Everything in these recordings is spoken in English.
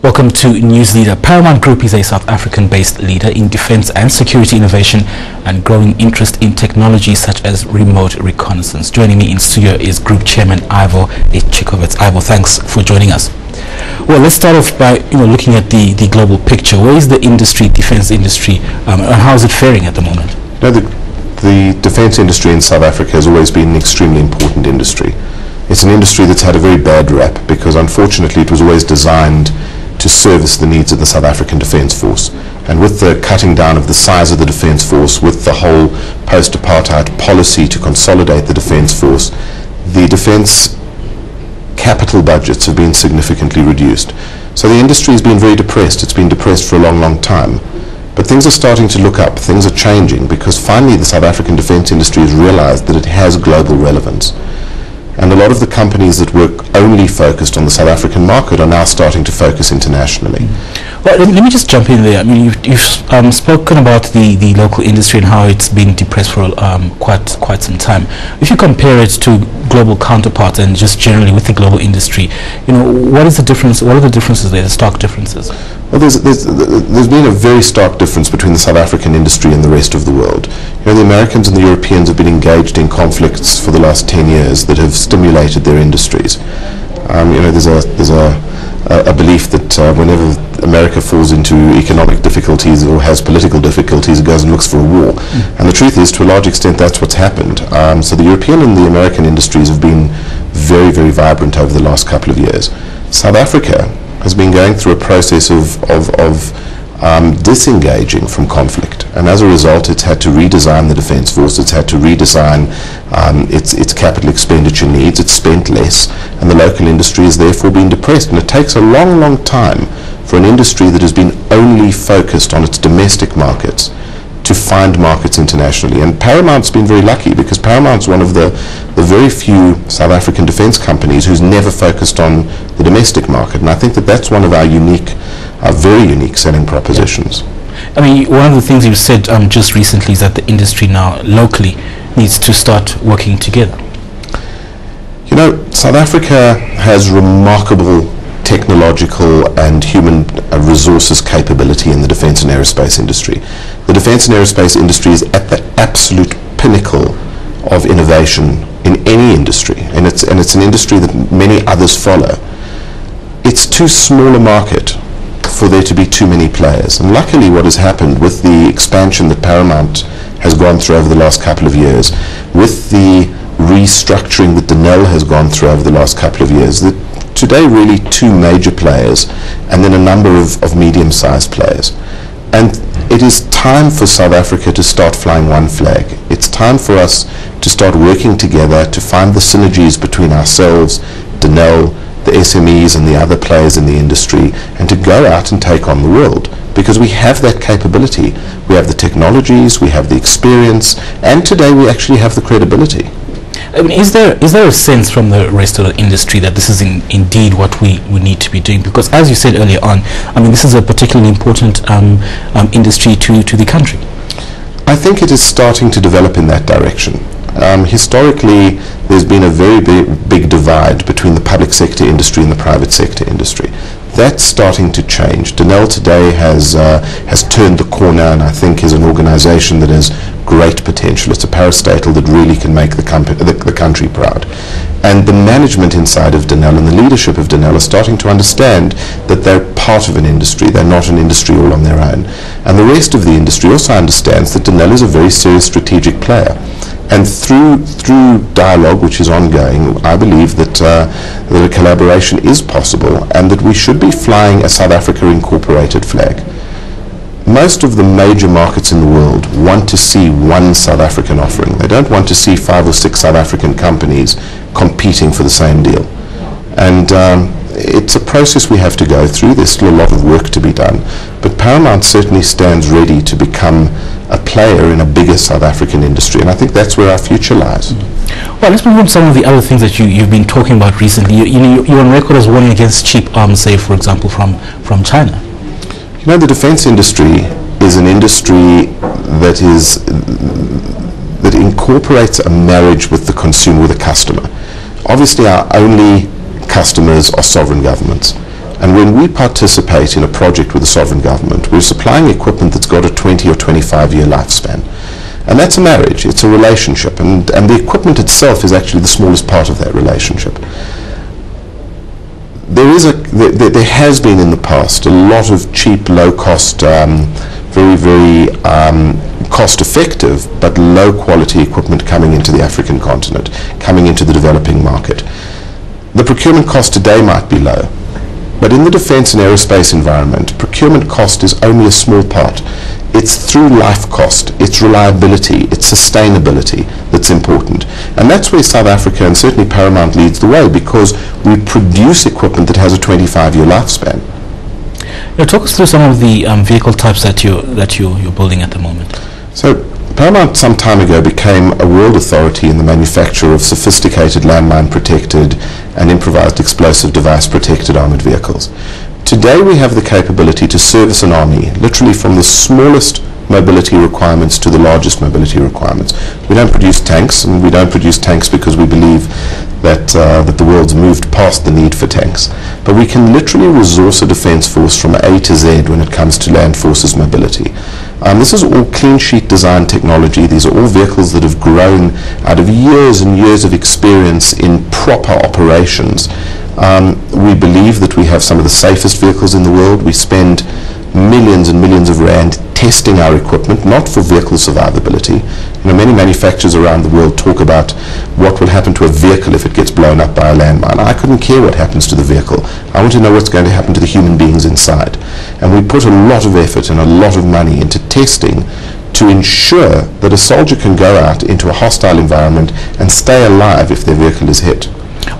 Welcome to News Leader. Paramount Group is a South African-based leader in defense and security innovation and growing interest in technologies such as remote reconnaissance. Joining me in studio is Group Chairman Ivor Ichikowitz. Ivor, thanks for joining us. Well, let's start off by looking at the global picture. Where is the industry, defense industry, and how is it faring at the moment? The defense industry in South Africa has always been an extremely important industry. It's an industry that's had a very bad rap because unfortunately it was always designed to service the needs of the South African Defence Force. And with the cutting down of the size of the Defence Force, with the whole post-apartheid policy to consolidate the Defence Force, the defence capital budgets have been significantly reduced. So the industry has been very depressed. It's been depressed for a long, long time. But things are starting to look up. Things are changing because finally the South African defence industry has realised that it has global relevance. And a lot of the companies that were only focused on the South African market are now starting to focus internationally. Well, let me just jump in there. I mean, you've spoken about the local industry and how it's been depressed for quite some time. If you compare it to global counterparts and just generally with the global industry, what is the difference? What are the differences there, the stark differences? Well, there's been a very stark difference between the South African industry and the rest of the world. The Americans and the Europeans have been engaged in conflicts for the last 10 years that have stimulated their industries. There's a belief that whenever America falls into economic difficulties or has political difficulties, it goes and looks for a war. And the truth is, to a large extent, that's what's happened. So the European and the American industries have been very, very vibrant over the last couple of years. South Africa has been going through a process of disengaging from conflict, and as a result it's had to redesign the Defence Force, it's had to redesign its capital expenditure needs, it's spent less, and the local industry has therefore been depressed. And it takes a long, long time for an industry that has been only focused on its domestic markets to find markets internationally. And Paramount's been very lucky because Paramount's one of the very few South African defence companies who's never focused on the domestic market, and I think that that's one of our very unique selling propositions. I mean, one of the things you said just recently is that the industry now locally needs to start working together. South Africa has remarkable technological and human resources capability in the defence and aerospace industry. The defence and aerospace industry is at the absolute pinnacle of innovation in any industry, and it's an industry that many others follow. It's too small a market for there to be too many players, and luckily what has happened with the expansion that Paramount has gone through over the last couple of years, with the restructuring that Naval has gone through over the last couple of years, that today really two major players and then a number of medium-sized players. And it is time for South Africa to start flying one flag. It's time for us to start working together to find the synergies between ourselves, Naval, the SMEs and the other players in the industry, and to go out and take on the world, because we have that capability. We have the technologies, we have the experience, and today we actually have the credibility. I mean, is there a sense from the rest of the industry that this is indeed what we need to be doing? Because as you said earlier on, I mean, this is a particularly important industry to the country. I think it is starting to develop in that direction. Historically, there's been a very big divide between the public sector industry and the private sector industry. That's starting to change. Naval today has turned the corner, and I think is an organisation that has great potential. It's a parastatal that really can make the country proud. And the management inside of Naval and the leadership of Naval are starting to understand that they're part of an industry. They're not an industry all on their own. And the rest of the industry also understands that Naval is a very serious strategic player. And through dialogue, which is ongoing, I believe that a collaboration is possible, and that we should be flying a South Africa incorporated flag. Most of the major markets in the world want to see one South African offering. They don't want to see 5 or 6 South African companies competing for the same deal. And it's a process we have to go through. There's still a lot of work to be done. But Paramount certainly stands ready to become a player in a bigger South African industry, and I think that's where our future lies. Well, let's move on to some of the other things that you've been talking about recently. You're on record as warning against cheap arms, say, for example, from China. The defense industry is an industry that incorporates a marriage with the consumer, with the customer. Obviously, our only customers are sovereign governments. And when we participate in a project with a sovereign government, we're supplying equipment that's got a 20 or 25-year lifespan. And that's a marriage, it's a relationship, and the equipment itself is actually the smallest part of that relationship. There has been in the past a lot of cheap, low-cost, very cost-effective but low-quality equipment coming into the African continent, coming into the developing market. The procurement cost today might be low, but in the defence and aerospace environment, procurement cost is only a small part. It's through life cost, its reliability, its sustainability that's important. And that's where South Africa and certainly Paramount leads the way, because we produce equipment that has a 25-year lifespan. Now, talk us through some of the vehicle types that you're building at the moment. So Paramount some time ago became a world authority in the manufacture of sophisticated landmine protected and improvised explosive device protected armoured vehicles. Today we have the capability to service an army literally from the smallest mobility requirements to the largest mobility requirements. We don't produce tanks, and we don't produce tanks because we believe that the world's moved past the need for tanks. But we can literally resource a defence force from A to Z when it comes to land forces mobility. This is all clean sheet design technology. These are all vehicles that have grown out of years and years of experience in proper operations. We believe that we have some of the safest vehicles in the world. We spend millions and millions of rand testing our equipment, not for vehicle survivability. You know, many manufacturers around the world talk about what will happen to a vehicle if it gets blown up by a landmine. I couldn't care what happens to the vehicle. I want to know what's going to happen to the human beings inside. And we put a lot of effort and a lot of money into testing to ensure that a soldier can go out into a hostile environment and stay alive if their vehicle is hit.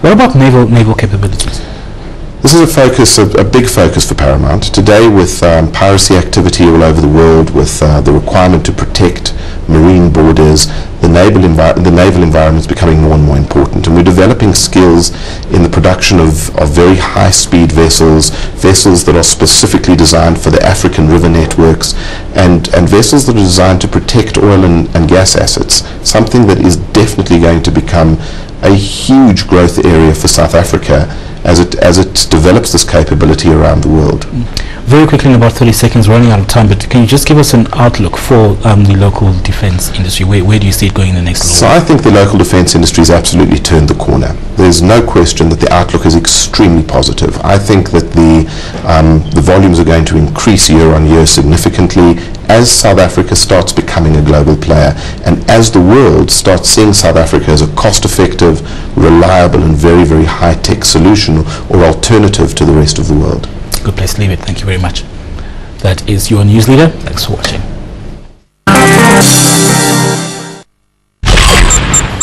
What about naval capabilities? This is a focus, a big focus for Paramount. Today, with piracy activity all over the world, with the requirement to protect marine borders, the naval environment is becoming more and more important. And we're developing skills in the production of very high-speed vessels that are specifically designed for the African river networks, and vessels that are designed to protect oil and gas assets, something that is definitely going to become a huge growth area for South Africa as it develops this capability around the world. Very quickly, in about 30 seconds, running out of time, but can you just give us an outlook for the local defence industry? Where do you see it going in the next little while? So I think the local defence industry has absolutely turned the corner. There's no question that the outlook is extremely positive. I think that the volumes are going to increase year on year significantly as South Africa starts becoming a global player, and as the world starts seeing South Africa as a cost-effective, reliable and very, very high-tech solution or alternative to the rest of the world. Good place to leave it. Thank you very much. That is your news leader. Thanks for watching.